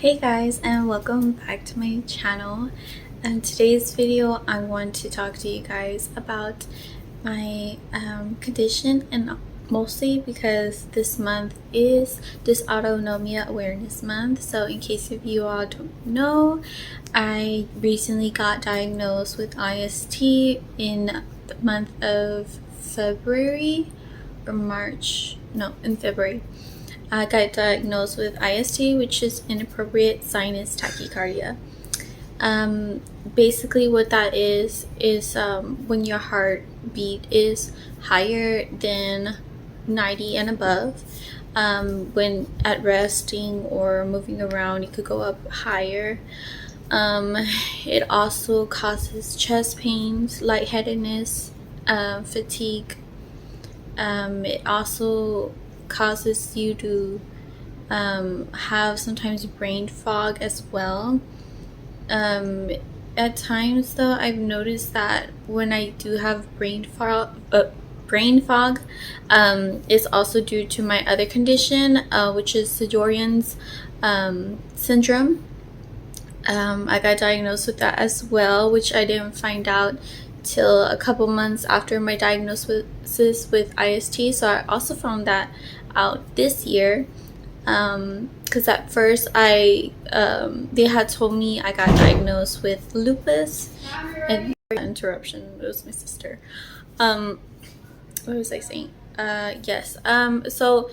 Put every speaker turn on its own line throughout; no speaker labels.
Hey guys, and welcome back to my channel. In today's video I want to talk to you guys about my condition, and mostly because this month is Dysautonomia Awareness Month. So in case if you all don't know, I recently got diagnosed with IST in the month of February or March. No, in February. I got diagnosed with IST, which is Inappropriate Sinus Tachycardia. Basically what that is when your heartbeat is higher than 90 and above. When at resting or moving around, it could go up higher. It also causes chest pains, lightheadedness, fatigue. It also causes you to have sometimes brain fog as well. At times though, I've noticed that when I do have brain fog, is also due to my other condition, which is Sjogren's syndrome. I got diagnosed with that as well, which I didn't find out till a couple months after my diagnosis with IST. So I also found that out this year, because at first they had told me I got diagnosed with lupus. And interruption, it was my sister. What was I saying? Yes. So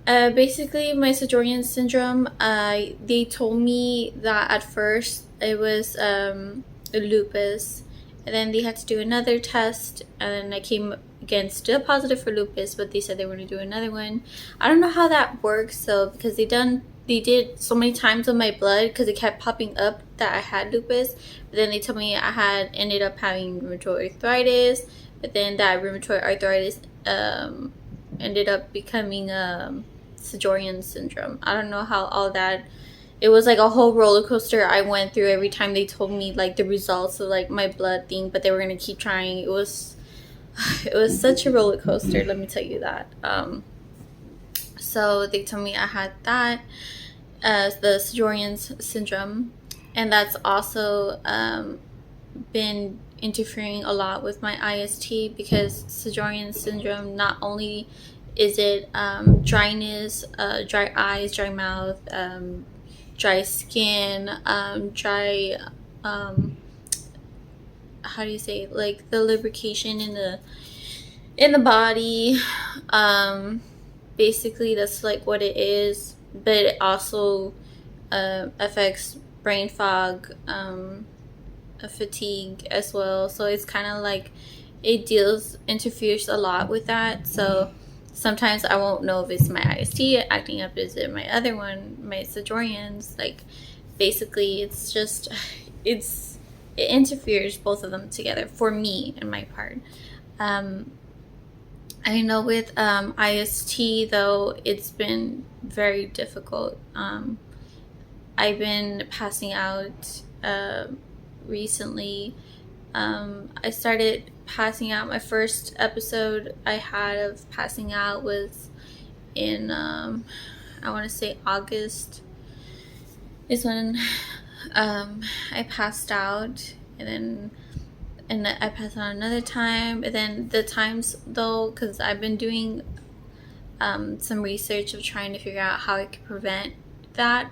basically my Sjogren's syndrome, they told me that at first it was lupus, and then they had to do another test, and I came again still positive for lupus, but they said they were going to do another one. I don't know how that works, so because they did so many times on my blood, because it kept popping up that I had lupus, but then they told me I had ended up having rheumatoid arthritis, but then that rheumatoid arthritis ended up becoming Sjogren's syndrome. I don't know how all that. It was like a whole roller coaster I went through every time they told me like the results of like my blood thing, but they were gonna keep trying. It was such a roller coaster, let me tell you that. So they told me I had that as the Sjogren's syndrome, and that's also been interfering a lot with my IST, because Sjogren's syndrome, not only is it dryness, dry eyes, dry mouth, dry skin, dry how do you say, like the lubrication in the body. Basically that's like what it is, but it also affects brain fog, fatigue as well. So it's kind of like it interferes a lot with that. So sometimes I won't know if it's my IST acting up, is it my other one, my Sjogren's. Like basically it's just it interferes both of them together for me and my part. I know with IST though, it's been very difficult. I've been passing out recently. I started passing out. My first episode I had of passing out was in I want to say August is when I passed out, and I passed out another time, and then the times though, because I've been doing some research of trying to figure out how I could prevent that,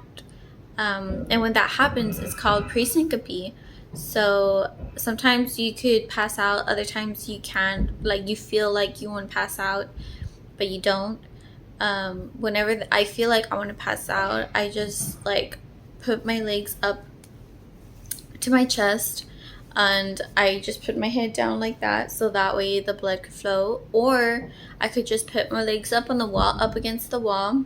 and when that happens, it's called Pre-Syncopy. So sometimes you could pass out, other times you can't. Like you feel like you want to pass out, but you don't. Whenever I feel like I want to pass out, I just like put my legs up to my chest, and I just put my head down like that, so that way the blood could flow. Or I could just put my legs up on the wall, up against the wall,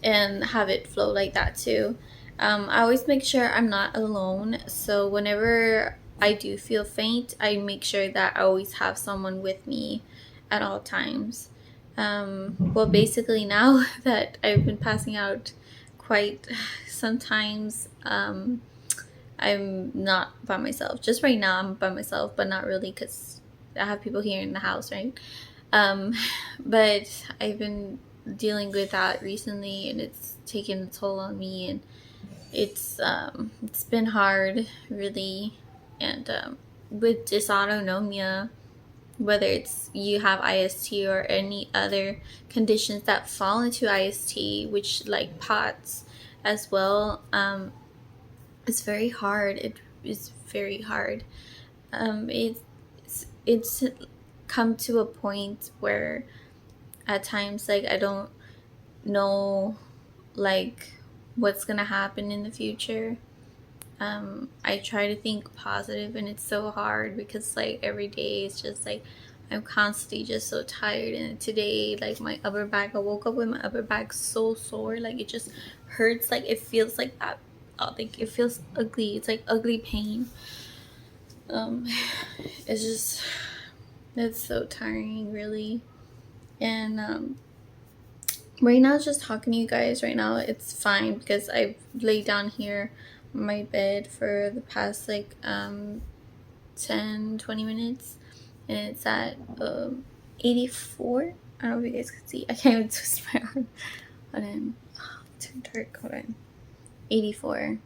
and have it flow like that too. I always make sure I'm not alone, so whenever I do feel faint, I make sure that I always have someone with me at all times. Well, basically now that I've been passing out quite sometimes, I'm not by myself. Just right now I'm by myself, but not really, because I have people here in the house, right? But I've been dealing with that recently, and it's taken a toll on me, and it's been hard, really. And with dysautonomia, whether it's you have IST or any other conditions that fall into IST, which like POTS as well, it's very hard. It is very hard. It's come to a point where at times, like, I don't know, like, what's gonna happen in the future. I try to think positive, and it's so hard because, like, every day it's just like I'm constantly just so tired. And today, like, my upper back, I woke up with my upper back so sore, like it just hurts, like it feels like that. Oh, like it feels ugly. It's like ugly pain. Um, it's just, it's so tiring, really. And right now, just talking to you guys right now, it's fine because I've laid down here on my bed for the past like 10-20 minutes, and it's at 84. I don't know if you guys can see. I can't even twist my arm. Hold on. Oh, too dark. Hold on. 84.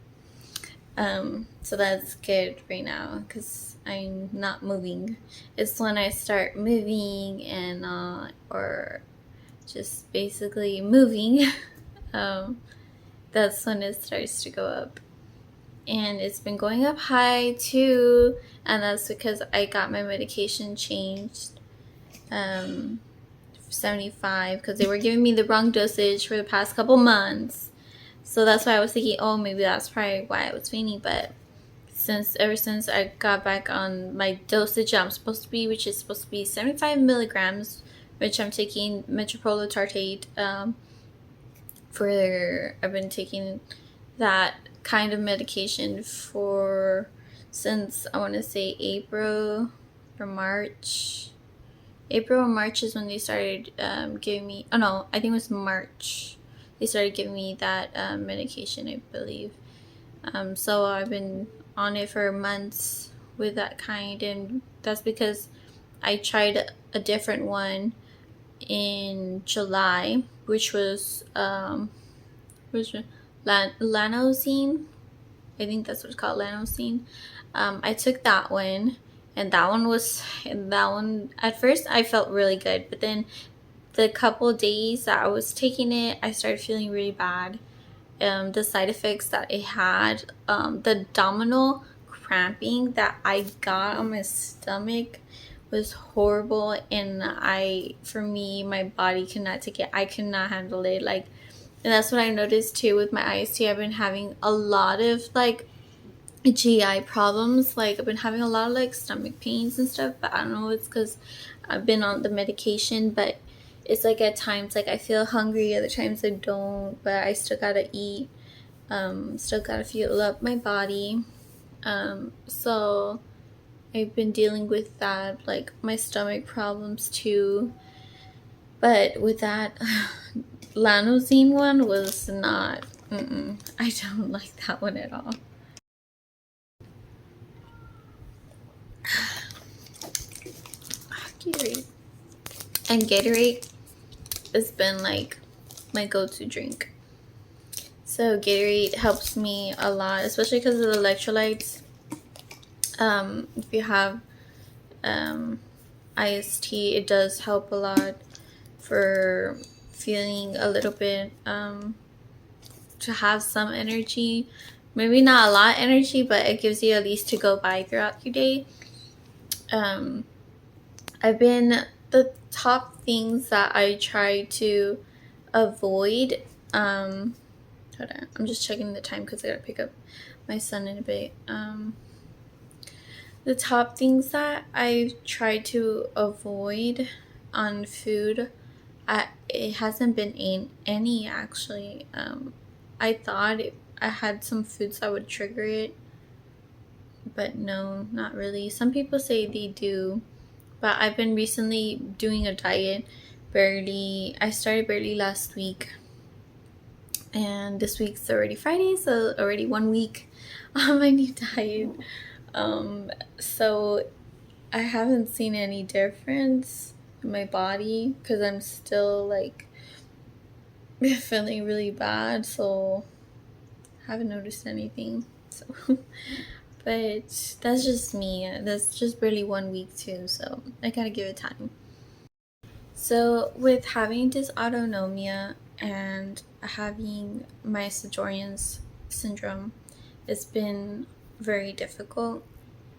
So that's good right now because I'm not moving. It's when I start moving and or just basically moving, that's when it starts to go up. And it's been going up high too, and that's because I got my medication changed, 75, because they were giving me the wrong dosage for the past couple months. So that's why I was thinking, oh, maybe that's probably why I was fainting. But ever since I got back on my dosage I'm supposed to be, which is supposed to be 75 milligrams, which I'm taking metoprolol I've been taking that kind of medication since I want to say April or March. April or March is when they started giving me, oh no, I think it was March. They started giving me that medication, I believe. So I've been on it for months with that kind, and that's because I tried a different one in July, which was lanosine. I think that's what it's called, lanosine. I took that one, and that one at first I felt really good, but then the couple days that I was taking it, I started feeling really bad. The side effects that it had, the abdominal cramping that I got on my stomach was horrible, and my body could not take it. I could not handle it. Like, and that's what I noticed too with my IST. I've been having a lot of like GI problems. Like, I've been having a lot of like stomach pains and stuff, but I don't know if it's because I've been on the medication. But it's like at times, like, I feel hungry, other times I don't, but I still gotta eat, still gotta fuel up my body. So I've been dealing with that, like my stomach problems too. But with that lanosine one was not, I don't like that one at all. Gatorade. And Gatorade has been like my go-to drink. So Gatorade helps me a lot, especially because of the electrolytes. If you have IST, it does help a lot for feeling a little bit, to have some energy. Maybe not a lot of energy, but it gives you at least to go by throughout your day. The top things that I try to avoid, hold on, I'm just checking the time because I gotta pick up my son in a bit. The top things that I try to avoid on food, it hasn't been any actually. I thought I had some foods that would trigger it, but no, not really. Some people say they do, but I've been recently doing a diet. I started barely last week, and this week's already Friday, so already 1 week on my new diet. So I haven't seen any difference in my body because I'm still like feeling really bad. So haven't noticed anything. So, but that's just me. That's just barely 1 week too. So I gotta give it time. So with having dysautonomia and having my Sjogren's syndrome, it's been very difficult.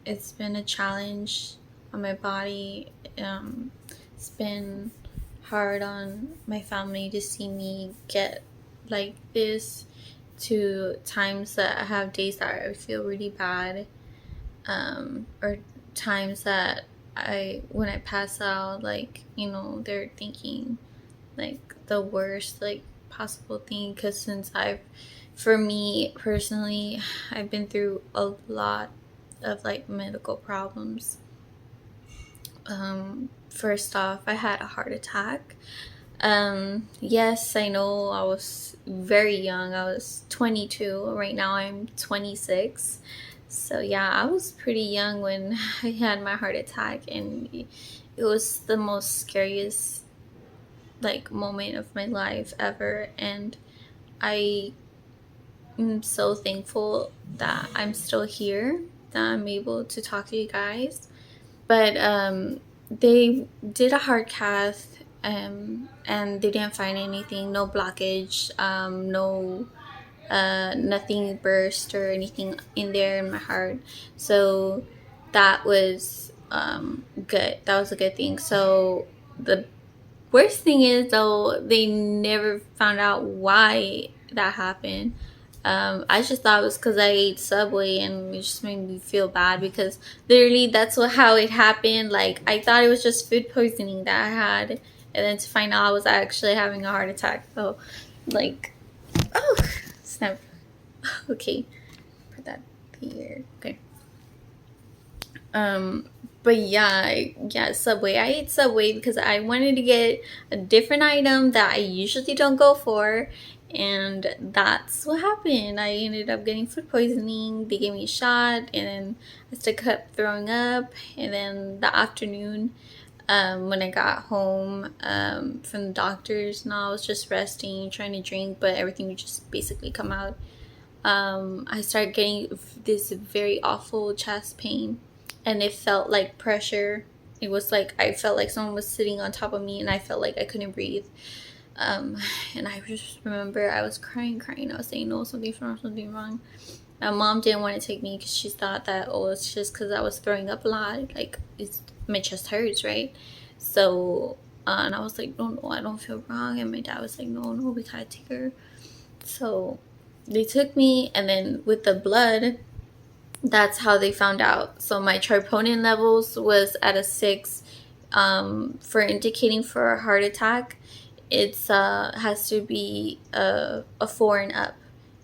It's been a challenge on my body. It's been hard on my family to see me get like this, to times that I have days that I feel really bad, or times that when I pass out, like, they're thinking like the worst like possible thing, because for me personally, I've been through a lot of like medical problems. First off, I had a heart attack. Yes, I know I was very young. I was 22. Right now I'm 26. So yeah, I was pretty young when I had my heart attack, and it was the most scariest like moment of my life ever. And I am so thankful that I'm still here, that I'm able to talk to you guys. But they did a heart cath, and they didn't find anything, no blockage, no nothing burst or anything in there in my heart. So that was good. That was a good thing. So the worst thing is, though, they never found out why that happened. I just thought it was because I ate Subway, and it just made me feel bad, because literally that's how it happened. Like, I thought it was just food poisoning that I had, and then to find out I was actually having a heart attack. So, like, oh, snap. Okay, put that here. Okay. But yeah, Subway. I ate Subway because I wanted to get a different item that I usually don't go for, and that's what happened. I ended up getting food poisoning. They gave me a shot, and then I still kept throwing up. And then the afternoon, when I got home from the doctors, I was just resting, trying to drink, but everything would just basically come out. I started getting this very awful chest pain, and it felt like pressure. It was like I felt like someone was sitting on top of me, and I felt like I couldn't breathe. And I just remember I was crying. I was saying, no, something's wrong. My mom didn't want to take me because she thought that, oh, it's just because I was throwing up a lot. Like, my chest hurts, right? So, and I was like, no, I don't feel wrong. And my dad was like, no, we gotta take her. So they took me, and then with the blood, that's how they found out. So my troponin levels was at a 6. For indicating for a heart attack, it's has to be a 4 and up,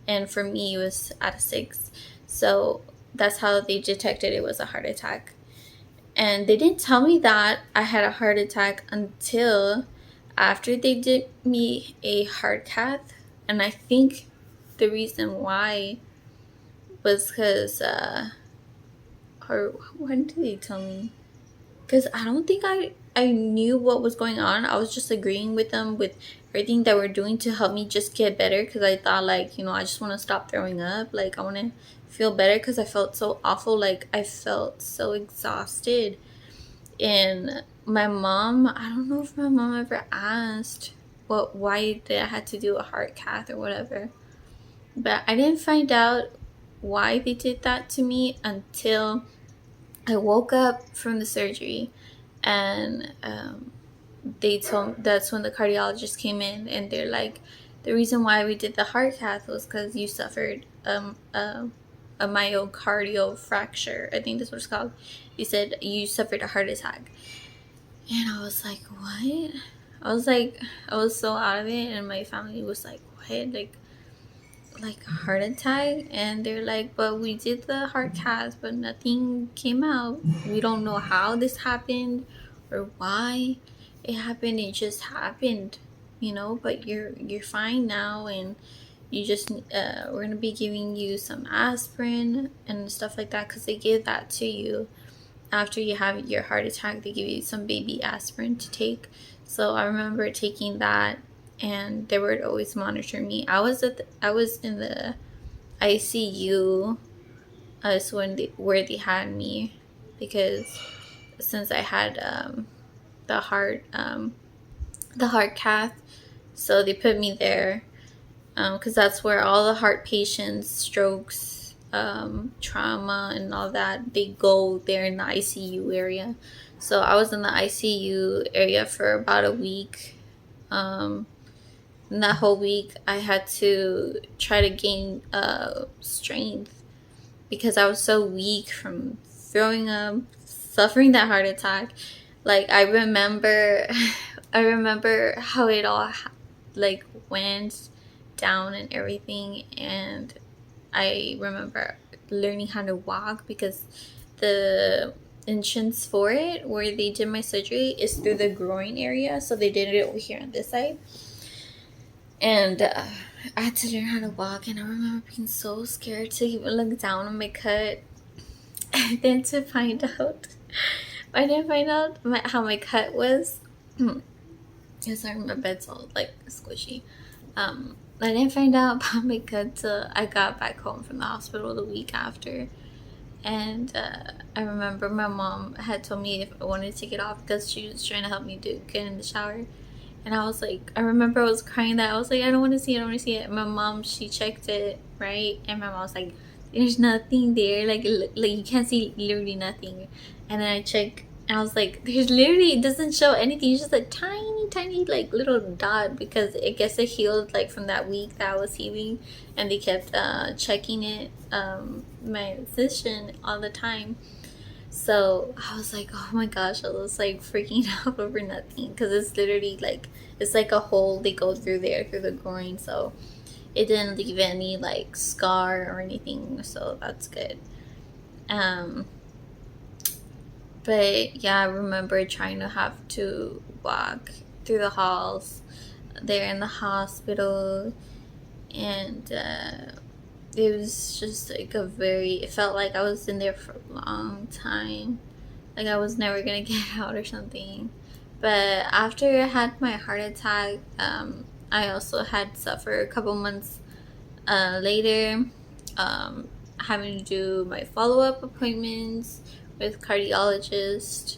and for me it was at a 6. So that's how they detected it was a heart attack. And they didn't tell me that I had a heart attack until after they did me a heart cath. And I think the reason why was because or when did they tell me? Because I don't think I knew what was going on. I was just agreeing with them with everything that we're doing to help me just get better, because I thought, like, I just want to stop throwing up. Like, I want to feel better, because I felt so awful. Like, I felt so exhausted. And my mom, I don't know if my mom ever asked why did I had to do a heart cath or whatever. But I didn't find out why they did that to me until I woke up from the surgery, and they told that's when the cardiologist came in, and they're like, the reason why we did the heart cath was because you suffered a myocardial fracture. I think that's what it's called. He said you suffered a heart attack, and I was like, what? I was so out of it, and my family was like, what? Like a heart attack? And they're like, but we did the heart cath, but nothing came out. We don't know how this happened or why it happened. It just happened, but you're fine now, and you just we're gonna be giving you some aspirin and stuff like that, because they give that to you after you have your heart attack. They give you some baby aspirin to take. So I remember taking that, and they would always monitor me. I was in the ICU is where they had me, because since I had the heart cath, so they put me there, because that's where all the heart patients, strokes, trauma, and all that, they go there in the ICU area. So I was in the ICU area for about a week. And that whole week, I had to try to gain strength, because I was so weak from throwing up, suffering that heart attack. Like, I remember, I remember how it all like went down and everything, and I remember learning how to walk, because the entrance for it, where they did my surgery, is through the groin area, so they did it over here on this side. And I had to learn how to walk, and I remember being so scared to even look down on my cut. And then to find out, I didn't find out how my cut was. Yes, I remember it's all like squishy. I didn't find out about my cut till I got back home from the hospital the week after. And I remember my mom had told me if I wanted to take it off, because she was trying to help me get in the shower. And I was like, I remember I was crying that I was like, I don't want to see it, I don't want to see it. And my mom, she checked it, right? And my mom was like, there's nothing there, like you can't see literally nothing. And then I checked, and I was like, there's literally, it doesn't show anything. It's just a tiny like little dot, because I guess it healed like from that week that I was healing, and they kept checking it, my physician, all the time. So I was like, oh my gosh, I was like freaking out over nothing, because it's literally like, it's like a hole they go through there, through the groin. So it didn't leave any like scar or anything, so that's good. But yeah, I remember trying to have to walk through the halls there in the hospital, and it was just like it felt like I was in there for a long time, like I was never gonna get out or something. But after I had my heart attack, I also had suffered a couple months later, having to do my follow-up appointments with cardiologist.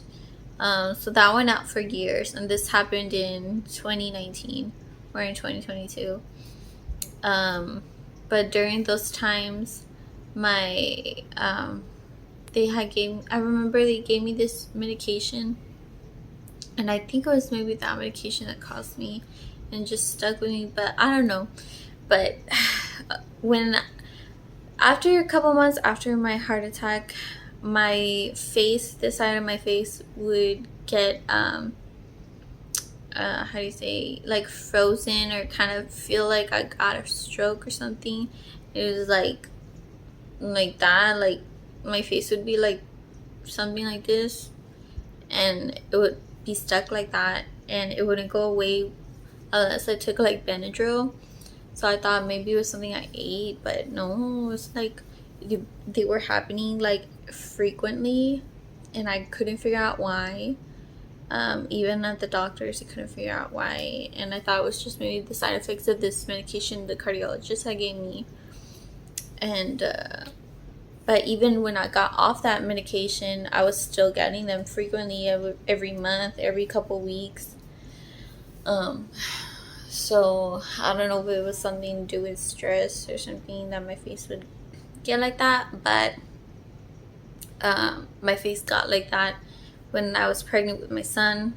So that went out for years, and this happened in 2019 or in 2022. But during those times, I remember they gave me this medication, and I think it was maybe that medication that caused me and just stuck with me, but I don't know. But after a couple months after my heart attack, my face, this side of my face, would get how do you say, like frozen, or kind of feel like I got a stroke or something. It was like that, like my face would be like something like this, and it would be stuck like that, and it wouldn't go away unless I took like Benadryl. So I thought maybe it was something I ate, but no, it was like they were happening like frequently, and I couldn't figure out why. Even at the doctors, I couldn't figure out why, and I thought it was just maybe the side effects of this medication the cardiologist had gave me. And but even when I got off that medication, I was still getting them frequently, every month, every couple weeks. So I don't know if it was something to do with stress or something that my face would get like that, but my face got like that when I was pregnant with my son,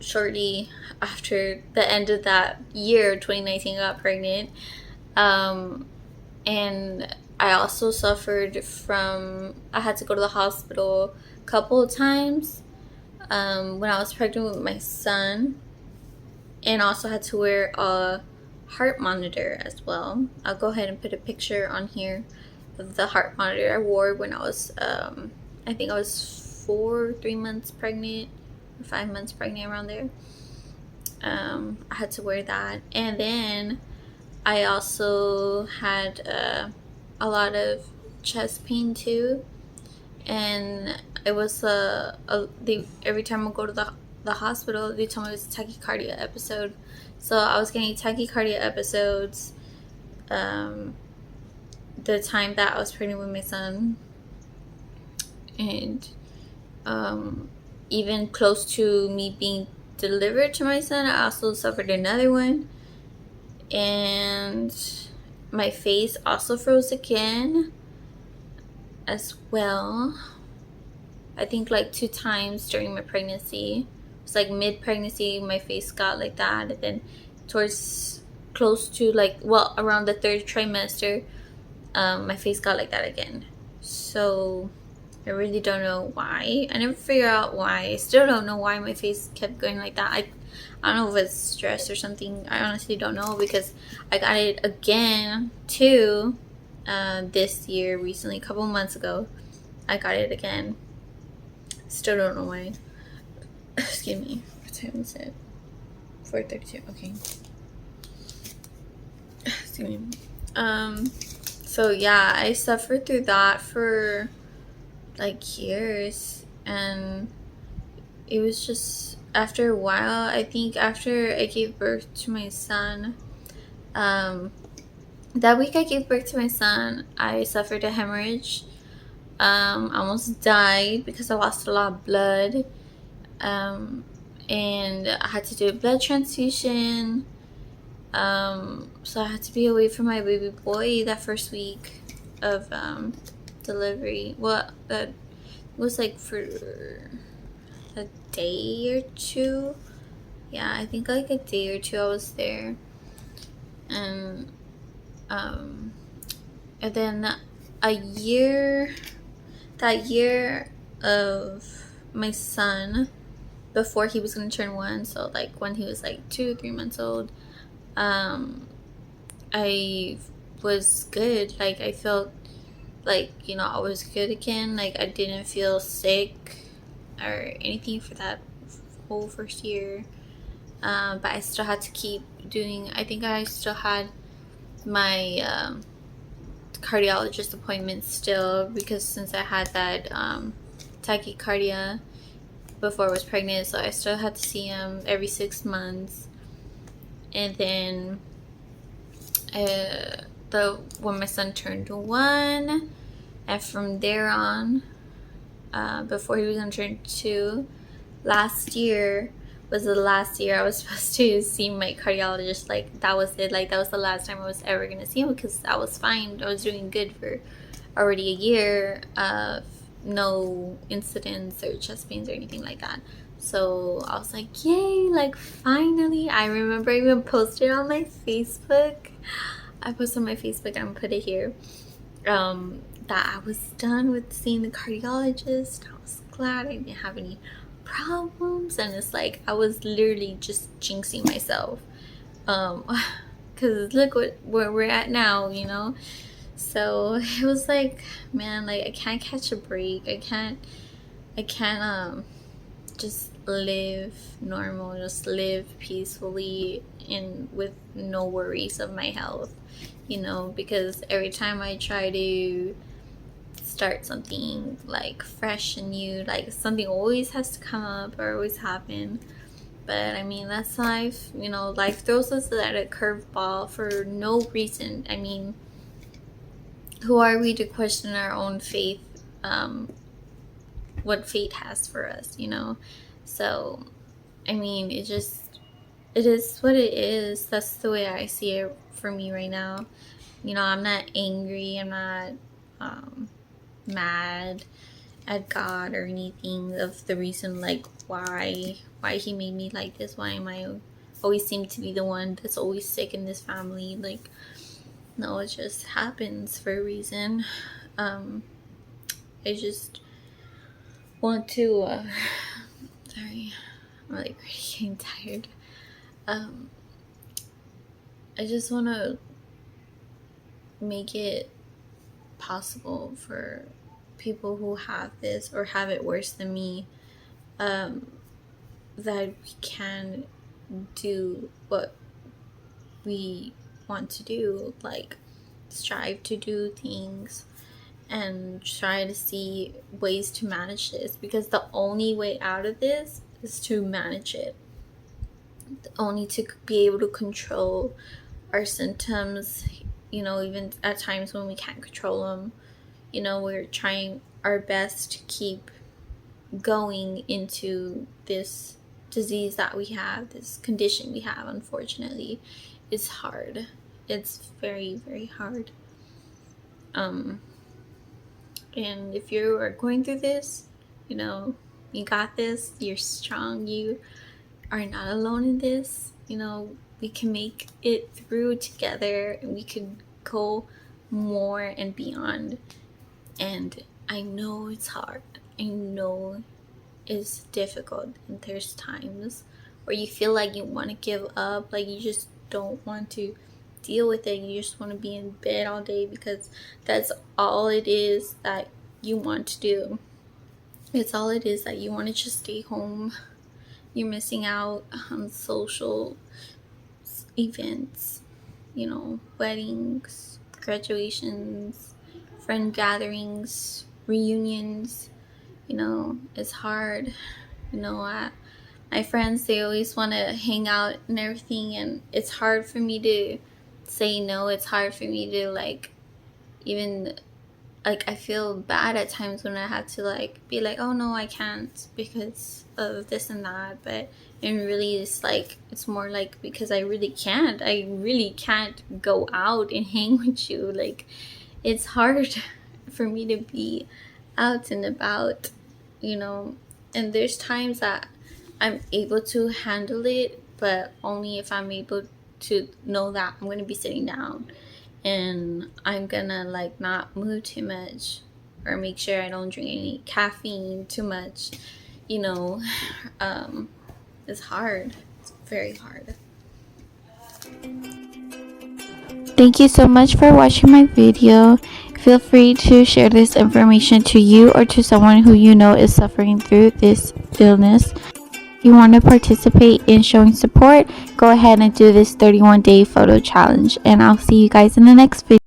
shortly after the end of that year, 2019, I got pregnant. And I also suffered from, I had to go to the hospital a couple of times when I was pregnant with my son, and also had to wear a heart monitor as well. I'll go ahead and put a picture on here of the heart monitor I wore when I was, I think I was 3 months pregnant, or 5 months pregnant, around there. I had to wear that. And then I also had a lot of chest pain too, and it was every time I go to the hospital, they told me it was a tachycardia episode. So I was getting tachycardia episodes the time that I was pregnant with my son, and even close to me being delivered to my son, I also suffered another one, and my face also froze again as well. I think like 2 times during my pregnancy. It's like mid-pregnancy, my face got like that, and then towards close to around the 3rd trimester, my face got like that again. So I really don't know why. I never figured out why. I still don't know why my face kept going like that. I don't know if it's stress or something. I honestly don't know, because I got it again too this year, recently, a couple months ago. I got it again. Still don't know why. Excuse me. What time is it? 4:32. Okay. Excuse me. So yeah, I suffered through that for like years, and it was just after a while. I think after I gave birth to my son, that week I gave birth to my son, I suffered a hemorrhage. Almost died because I lost a lot of blood. And I had to do a blood transfusion. So I had to be away from my baby boy that first week of delivery. Well, that was like for a day or two. Yeah, I think like a day or two I was there. And then that year of my son, before he was gonna turn 1, so like when he was like 2-3 months old, I was good. Like I felt like, I was good again. Like I didn't feel sick or anything for that whole first year. But I still had to keep doing, I think I still had my cardiologist appointment still, because since I had that tachycardia before I was pregnant, so I still had to see him every 6 months. And then when my son turned 1, and from there on, before he was gonna turn 2, last year was the last year I was supposed to see my cardiologist. Like that was it. Like that was the last time I was ever gonna see him, because I was fine. I was doing good for already a year of no incidents or chest pains or anything like that. So I was like, yay, like finally. I remember I even posted on my Facebook. I posted on my Facebook, I'm gonna put it here, that I was done with seeing the cardiologist. I was glad I didn't have any problems, and it's like I was literally just jinxing myself, because look where we're at now, So it was like, man, like I can't catch a break. I can't just live normal, just live peacefully and with no worries of my health, because every time I try to start something like fresh and new, like something always has to come up or always happen. But I mean, that's life. Life throws us at a curveball for no reason. I mean, who are we to question our own faith, what fate has for us, So I mean, it is what it is. That's the way I see it for me right now. I'm not angry, I'm not mad at God or anything of the reason, like why he made me like this. Why am I always seem to be the one that's always sick in this family? Like, no, it just happens for a reason. I just want to sorry, I'm like really getting tired. I just want to make it possible for people who have this or have it worse than me, that we can do what we want to do, like strive to do things and try to see ways to manage this, because the only way out of this is to manage it. Only to be able to control our symptoms you know, even at times when we can't control them, you know, we're trying our best to keep going into this disease that we have, this condition we have, unfortunately. It's hard. It's very, very hard. And if you are going through this, you know, you got this, you're strong, you are not alone in this. You know, we can make it through together, and we could go more and beyond. And I know it's hard. I know it's difficult, and there's times where you feel like you want to give up, like you just don't want to deal with it. You just want to be in bed all day because that's all it is that you want to do. It's all it is, that you want to just stay home. You're missing out on social events, you know, weddings, graduations, friend gatherings, reunions. You know, it's hard. You know, my friends, they always want to hang out and everything, and it's hard for me to say no. It's hard for me to, like, even, like, I feel bad at times when I have to, like, be like, oh no, I can't because of this and that. But and really, it's like, it's more like because I really can't go out and hang with you. Like, it's hard for me to be out and about, you know. And there's times that I'm able to handle it, but only if I'm able to know that I'm going to be sitting down and I'm gonna, like, not move too much, or make sure I don't drink any caffeine too much, you know. It's hard. It's very hard.
Thank you so much for watching my video. Feel free to share this information to you or to someone who you know is suffering through this illness. If you want to participate in showing support, go ahead and do this 31-day photo challenge, and I'll see you guys in the next video.